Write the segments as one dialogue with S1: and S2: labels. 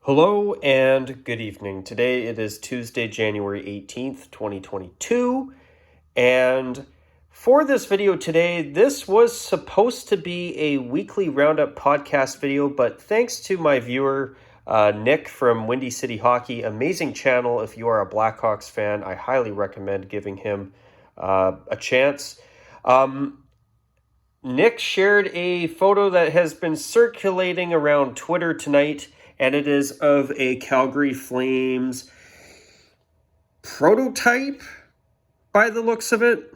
S1: Hello and good evening. Today it is Tuesday, January 18th, 2022. And for this video today, this was supposed to be a weekly roundup podcast video, but thanks to my viewer, Nick from Windy City Hockey, amazing channel. If you are a Blackhawks fan, I highly recommend giving him a chance. Nick shared a photo that has been circulating around Twitter tonight, and it is of a Calgary Flames prototype by the looks of it.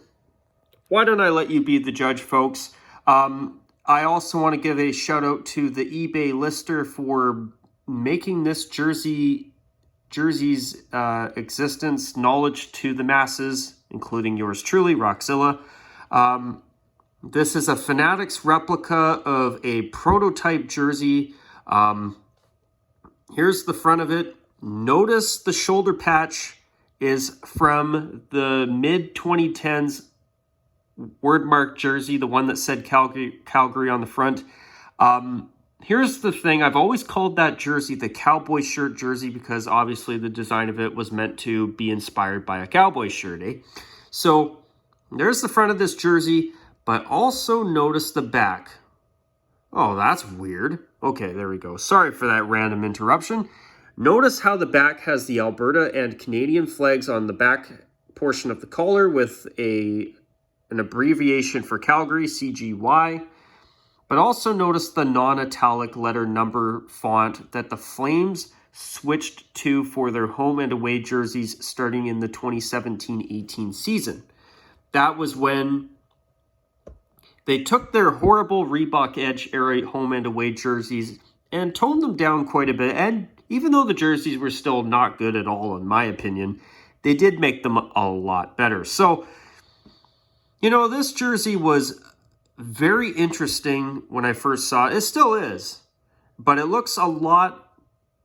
S1: Why don't I let you be the judge, folks? I also want to give a shout out to the eBay lister for making this jersey's existence knowledge to the masses, including yours truly, Roxzilla. This is a Fanatics replica of a prototype jersey. Here's the front of it. Notice the shoulder patch is from the mid-2010s wordmark jersey, the one that said Calgary on the front. Here's the thing. I've always called that jersey the cowboy shirt jersey because obviously the design of it was meant to be inspired by a cowboy shirt, eh? So there's the front of this jersey, but also notice the back. Oh, that's weird. Okay, there we go. Sorry for that random interruption. Notice how the back has the Alberta and Canadian flags on the back portion of the collar with an abbreviation for Calgary, CGY. But also notice the non-italic letter number font that the Flames switched to for their home and away jerseys starting in the 2017-18 season. That was when they took their horrible Reebok Edge era home and away jerseys and toned them down quite a bit. And even though the jerseys were still not good at all, in my opinion, they did make them a lot better. So, you know, this jersey was very interesting when I first saw it. It still is. But it looks a lot,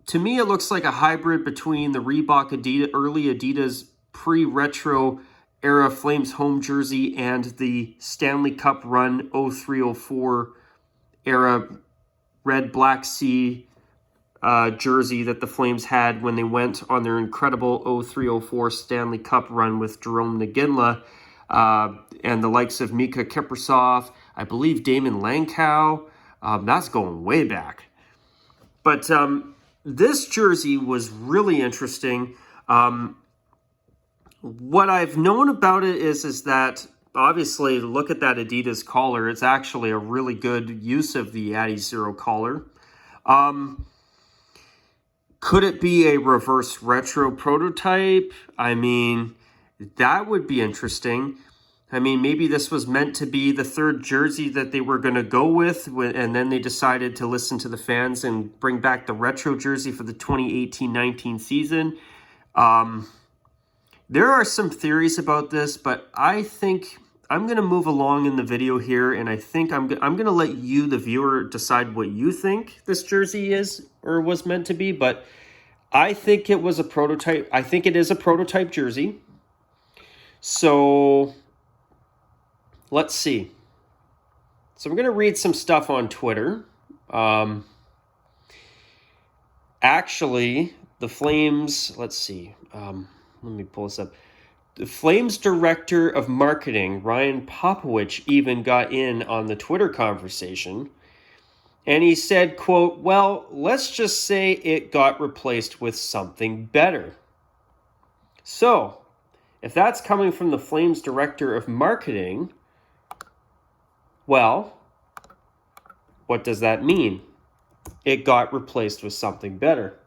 S1: to me, it looks like a hybrid between the Reebok early Adidas pre-retro era Flames home jersey and the Stanley Cup run 03-04 era red black sea jersey that the Flames had when they went on their incredible 03-04 Stanley Cup run with Jerome Naghinla and the likes of Mika Kiprasov, I believe Damon Langkow. That's going way back. But this jersey was really interesting. What I've known about it is that, obviously, look at that Adidas collar. It's actually a really good use of the Adi Zero collar. Could it be a reverse retro prototype? I mean, that would be interesting. I mean, maybe this was meant to be the third jersey that they were going to go with, and then they decided to listen to the fans and bring back the retro jersey for the 2018-19 season. There are some theories about this, but I think I'm going to move along in the video here, and I think I'm going to let you, the viewer, decide what you think this jersey is or was meant to be, but I think it was a prototype. I think it is a prototype jersey. So let's see. So I'm going to read some stuff on Twitter. Actually, the Flames, let's see. Let me pull this up. The Flames director of marketing, Ryan Popowich, even got in on the Twitter conversation. And he said, quote, well, let's just say it got replaced with something better. So, if that's coming from the Flames director of marketing, well, what does that mean? It got replaced with something better.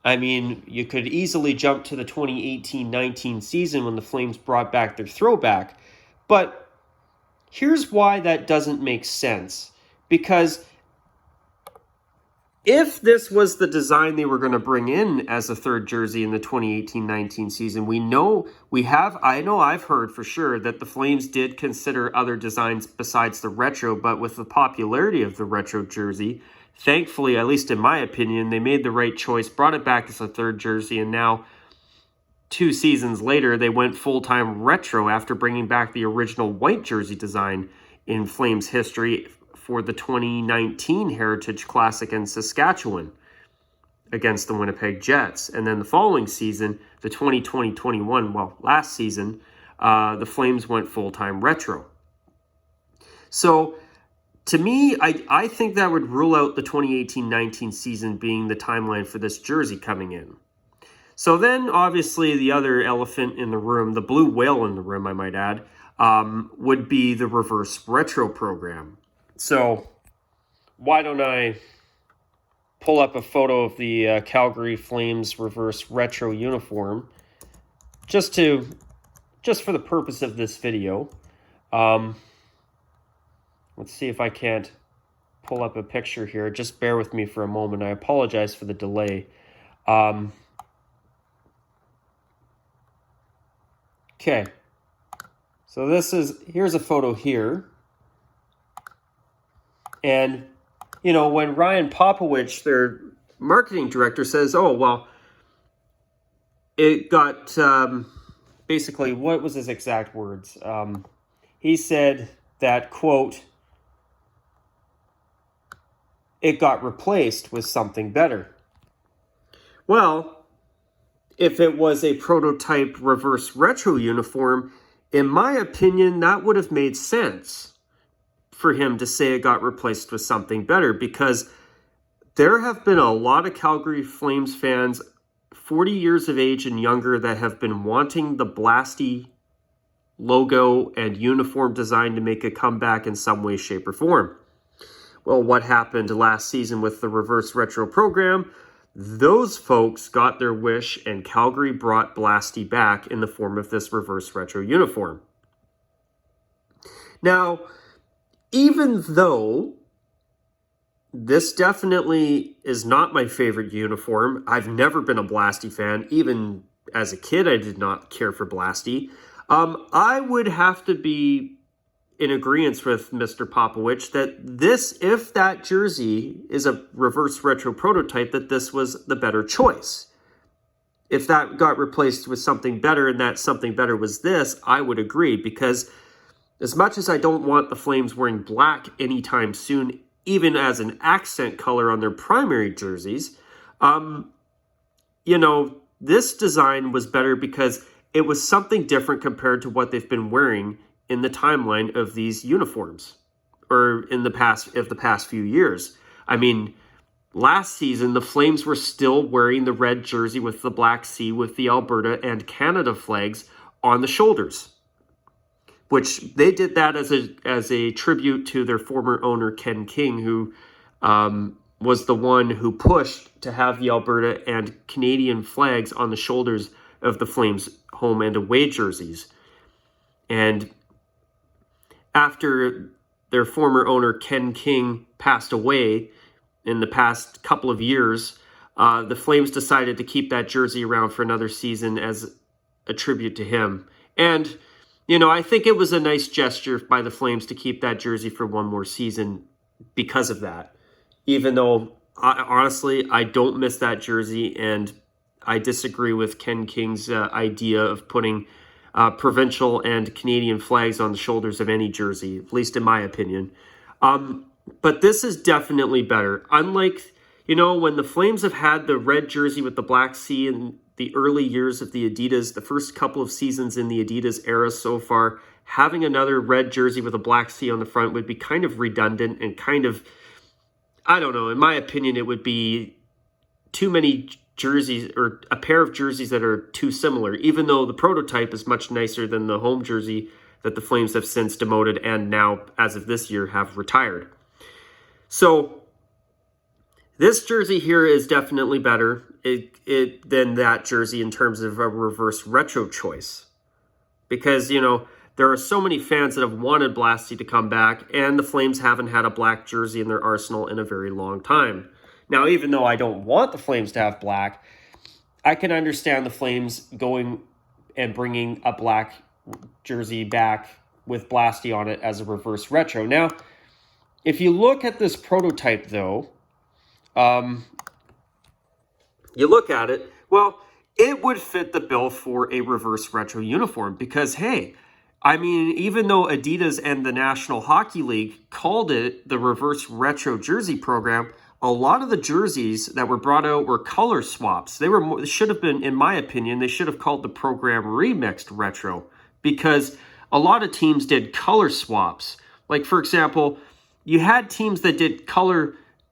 S1: I mean, you could easily jump to the 2018-19 season when the Flames brought back their throwback. But here's why that doesn't make sense. Because if this was the design they were going to bring in as a third jersey in the 2018-19 season, I know I've heard for sure that the Flames did consider other designs besides the retro, but with the popularity of the retro jersey, thankfully, at least in my opinion, they made the right choice, brought it back as a third jersey, and now 2 seasons later, they went full-time retro after bringing back the original white jersey design in Flames history for the 2019 Heritage Classic in Saskatchewan. against the Winnipeg Jets. And then the following season, the 2020-21, well, last season, the Flames went full-time retro. So to me, I think that would rule out the 2018-19 season being the timeline for this jersey coming in. So then, obviously, the other elephant in the room, the blue whale in the room, I might add, would be the reverse retro program. So why don't I pull up a photo of the Calgary Flames reverse retro uniform just for the purpose of this video. Let's see if I can't pull up a picture here. Just bear with me for a moment. I apologize for the delay. Okay, so here's a photo here. And, you know, when Ryan Popovich, their marketing director, says, oh, well, it got, basically, what was his exact words? He said that, quote, it got replaced with something better. Well, if it was a prototype reverse retro uniform, in my opinion, that would have made sense for him to say it got replaced with something better, because there have been a lot of Calgary Flames fans 40 years of age and younger that have been wanting the Blasty logo and uniform design to make a comeback in some way, shape, or form. Well, what happened last season with the reverse retro program? Those folks got their wish, and Calgary brought Blasty back in the form of this reverse retro uniform. Now, even though this definitely is not my favorite uniform, I've never been a Blasty fan. Even as a kid, I did not care for Blasty. I would have to be in agreement with Mr. Popovich that if that jersey is a reverse retro prototype, that this was the better choice. If that got replaced with something better and that something better was this, I would agree, because as much as I don't want the Flames wearing black anytime soon, even as an accent color on their primary jerseys, you know, this design was better because it was something different compared to what they've been wearing in the timeline of these uniforms, or in the past few years. I mean, last season, the Flames were still wearing the red jersey with the black C with the Alberta and Canada flags on the shoulders, which they did that as a tribute to their former owner, Ken King, who was the one who pushed to have the Alberta and Canadian flags on the shoulders of the Flames home and away jerseys. And after their former owner, Ken King, passed away in the past couple of years, the Flames decided to keep that jersey around for another season as a tribute to him. And, you know, I think it was a nice gesture by the Flames to keep that jersey for one more season because of that. Even though, honestly, I don't miss that jersey, and I disagree with Ken King's idea of putting provincial and Canadian flags on the shoulders of any jersey, at least in my opinion. But this is definitely better. Unlike, you know, when the Flames have had the red jersey with the black C in the early years of the Adidas, the first couple of seasons in the Adidas era so far, having another red jersey with a black C on the front would be kind of redundant and kind of, I don't know, in my opinion, it would be too many jerseys, or a pair of jerseys that are too similar, even though the prototype is much nicer than the home jersey that the Flames have since demoted and now, as of this year, have retired. So this jersey here is definitely better than that jersey in terms of a reverse retro choice, because, you know, there are so many fans that have wanted Blasty to come back, and the Flames haven't had a black jersey in their arsenal in a very long time. Now, even though I don't want the Flames to have black, I can understand the Flames going and bringing a black jersey back with Blasty on it as a reverse retro. Now, if you look at this prototype, though, you look at it, well, it would fit the bill for a reverse retro uniform because, hey, I mean, even though Adidas and the National Hockey League called it the reverse retro jersey program, a lot of the jerseys that were brought out were color swaps. They should have been, in my opinion, they should have called the program Remixed Retro, because a lot of teams did color swaps. Like, for example, you had teams that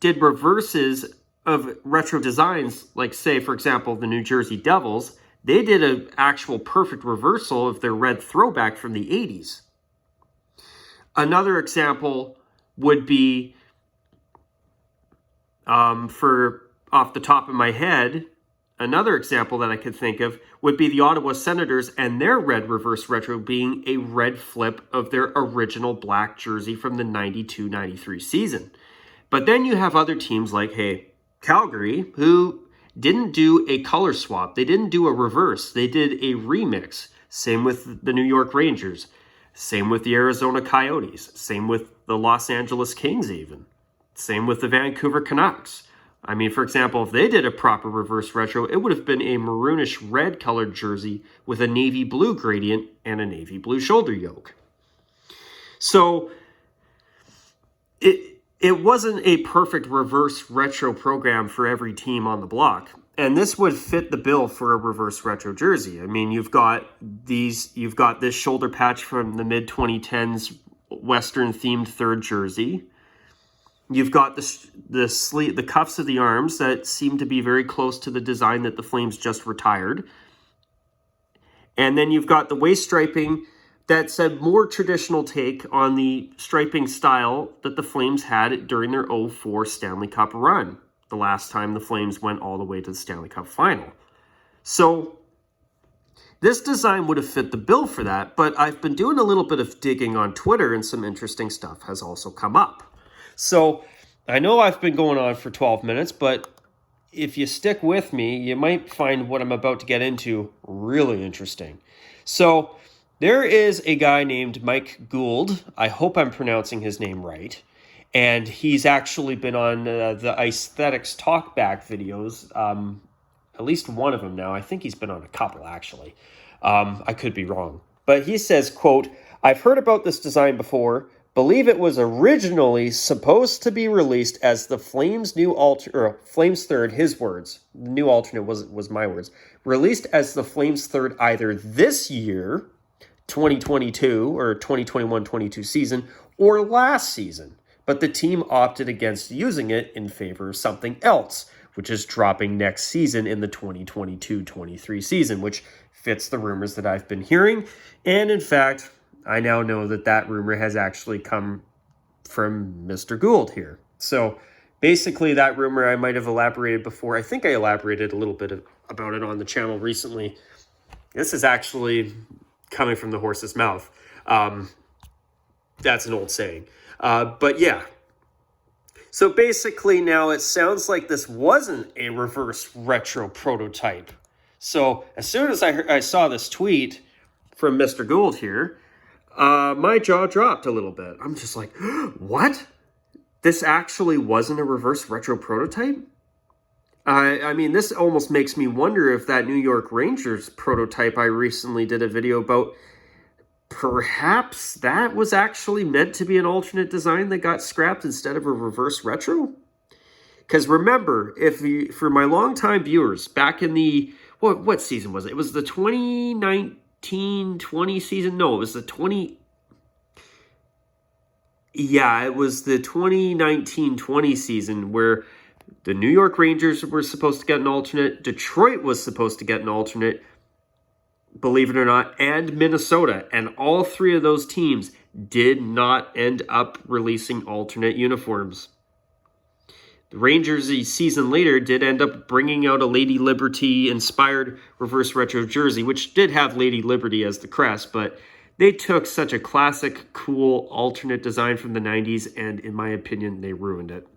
S1: did reverses of retro designs, like, say, for example, the New Jersey Devils. They did an actual perfect reversal of their red throwback from the 80s. Another example would be, for off the top of my head, another example that I could think of would be the Ottawa Senators and their red reverse retro being a red flip of their original black jersey from the 92-93 season. But then you have other teams like, Calgary, who didn't do a color swap. They didn't do a reverse. They did a remix. Same with the New York Rangers. Same with the Arizona Coyotes. Same with the Los Angeles Kings even. Same with the Vancouver Canucks. I mean, for example, if they did a proper reverse retro, it would have been a maroonish red colored jersey with a navy blue gradient and a navy blue shoulder yoke. So it wasn't a perfect reverse retro program for every team on the block. And this would fit the bill for a reverse retro jersey. I mean, you've got this shoulder patch from the mid-2010s Western themed third jersey. You've got the cuffs of the arms that seem to be very close to the design that the Flames just retired. And then you've got the waist striping that's a more traditional take on the striping style that the Flames had during their 2004 Stanley Cup run, the last time the Flames went all the way to the Stanley Cup final. So this design would have fit the bill for that, but I've been doing a little bit of digging on Twitter and some interesting stuff has also come up. So I know I've been going on for 12 minutes, but if you stick with me, you might find what I'm about to get into really interesting. So there is a guy named Mike Gould. I hope I'm pronouncing his name right. And he's actually been on the Aesthetics Talkback videos, at least one of them now. I think he's been on a couple, actually. I could be wrong. But he says, quote, "I've heard about this design before. Believe it was originally supposed to be released as the Flames' new Flames third, his words. The new alternate was my words. Released as the Flames third either this year, 2022 or 2021-22 season, or last season. But the team opted against using it in favor of something else, which is dropping next season in the 2022-23 season, which fits the rumors that I've been hearing. And in fact, I now know that rumor has actually come from Mr. Gould here. So basically that rumor I might have elaborated before. I think I elaborated a little bit about it on the channel recently. This is actually coming from the horse's mouth. That's an old saying. But yeah. So basically now it sounds like this wasn't a reverse retro prototype. So as soon as I saw this tweet from Mr. Gould here, my jaw dropped a little bit. I'm just like, what? This actually wasn't a reverse retro prototype? I mean, this almost makes me wonder if that New York Rangers prototype I recently did a video about, perhaps that was actually meant to be an alternate design that got scrapped instead of a reverse retro? Because remember, for my longtime viewers, back in the, what season was it? It was the 2019-20 season? No, it was the 2019-20 season where the New York Rangers were supposed to get an alternate. Detroit was supposed to get an alternate, believe it or not, and Minnesota. And all three of those teams did not end up releasing alternate uniforms. The Rangers a season later did end up bringing out a Lady Liberty-inspired reverse retro jersey, which did have Lady Liberty as the crest, but they took such a classic, cool, alternate design from the 90s, and in my opinion, they ruined it.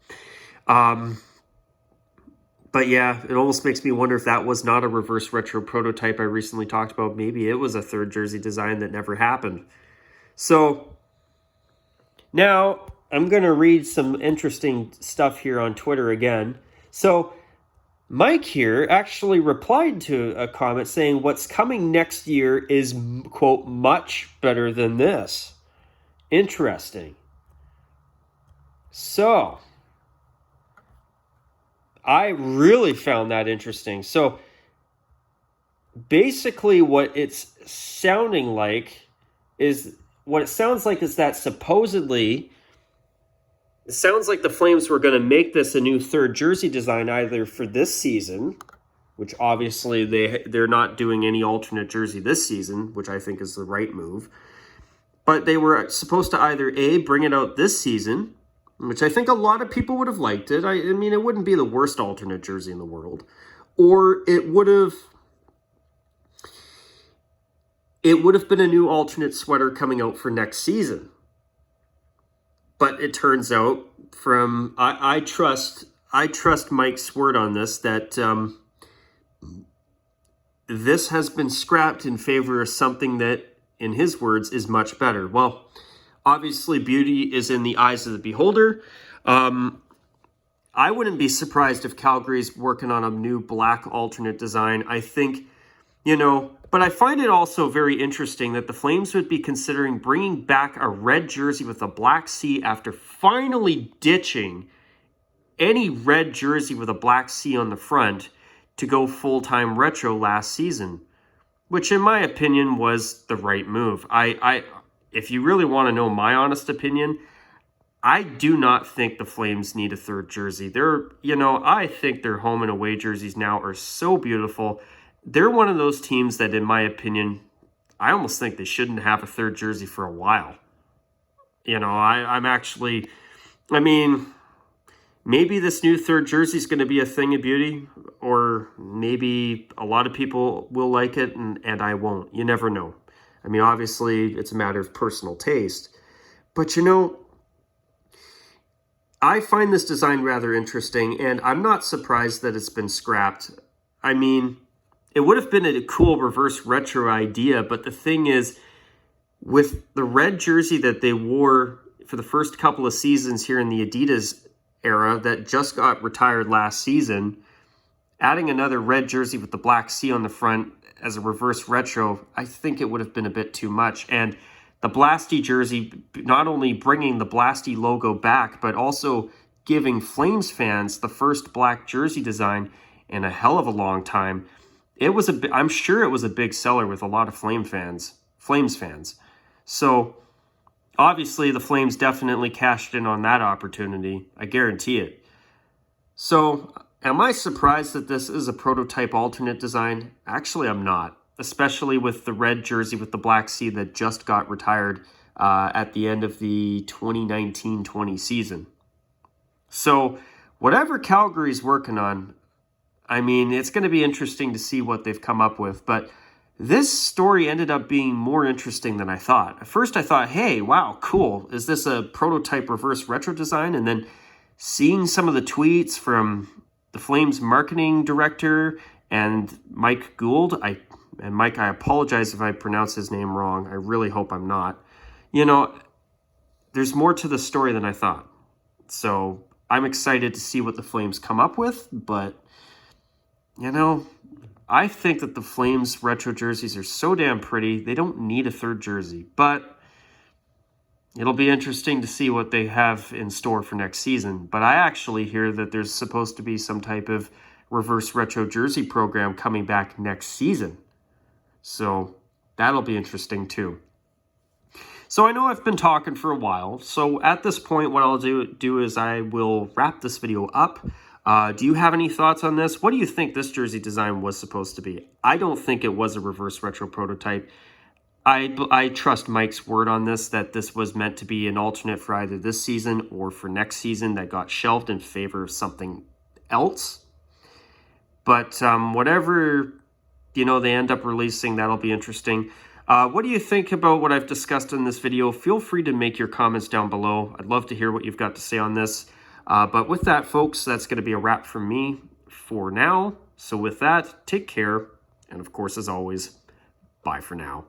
S1: But yeah, it almost makes me wonder if that was not a reverse retro prototype I recently talked about. Maybe it was a third jersey design that never happened. So now I'm going to read some interesting stuff here on Twitter again. So Mike here actually replied to a comment saying what's coming next year is, quote, much better than this. Interesting. So I really found that interesting. So basically what it's sounding like is, what it sounds like is that supposedly, it sounds like the Flames were going to make this a new third jersey design either for this season, which obviously they're not doing any alternate jersey this season, which I think is the right move. But they were supposed to either A, bring it out this season, which I think a lot of people would have liked it. I mean, it wouldn't be the worst alternate jersey in the world. Or it would have been a new alternate sweater coming out for next season. But it turns out, from I trust Mike's word on this, that this has been scrapped in favor of something that, in his words, is much better. Well, obviously, beauty is in the eyes of the beholder. I wouldn't be surprised if Calgary's working on a new black alternate design. I think, but I find it also very interesting that the Flames would be considering bringing back a red jersey with a black C after finally ditching any red jersey with a black C on the front to go full-time retro last season, which in my opinion was the right move. If you really want to know my honest opinion, I do not think the Flames need a third jersey. I think their home and away jerseys now are so beautiful. They're one of those teams that, in my opinion, I almost think they shouldn't have a third jersey for a while. Maybe this new third jersey is going to be a thing of beauty, or maybe a lot of people will like it and I won't. You never know. I mean, obviously, it's a matter of personal taste. But, I find this design rather interesting, and I'm not surprised that it's been scrapped. I mean, it would have been a cool reverse retro idea, but the thing is, with the red jersey that they wore for the first couple of seasons here in the Adidas era that just got retired last season, adding another red jersey with the black C on the front as a reverse retro, I think it would have been a bit too much. And the Blasty jersey, not only bringing the Blasty logo back, but also giving Flames fans the first black jersey design in a hell of a long time. I'm sure it was a big seller with a lot of Flames fans. So obviously the Flames definitely cashed in on that opportunity. I guarantee it. So am I surprised that this is a prototype alternate design? Actually, I'm not, especially with the red jersey with the black C that just got retired at the end of the 2019-20 season. So whatever Calgary's working on, I mean, it's going to be interesting to see what they've come up with. But this story ended up being more interesting than I thought. At first I thought, hey, wow, cool. Is this a prototype reverse retro design? And then seeing some of the tweets from the Flames marketing director and Mike Gould, Mike, I apologize if I pronounce his name wrong. I really hope I'm not. There's more to the story than I thought. So I'm excited to see what the Flames come up with, but I think that the Flames retro jerseys are so damn pretty, they don't need a third jersey. But it'll be interesting to see what they have in store for next season. But I actually hear that there's supposed to be some type of reverse retro jersey program coming back next season. So that'll be interesting too. So I know I've been talking for a while. So at this point, what I'll do is I will wrap this video up. Do you have any thoughts on this? What do you think this jersey design was supposed to be? I don't think it was a reverse retro prototype. I trust Mike's word on this, that this was meant to be an alternate for either this season or for next season that got shelved in favor of something else. But whatever they end up releasing, that'll be interesting. What do you think about what I've discussed in this video? Feel free to make your comments down below. I'd love to hear what you've got to say on this. But with that, folks, that's going to be a wrap from me for now. So with that, take care. And of course, as always, bye for now.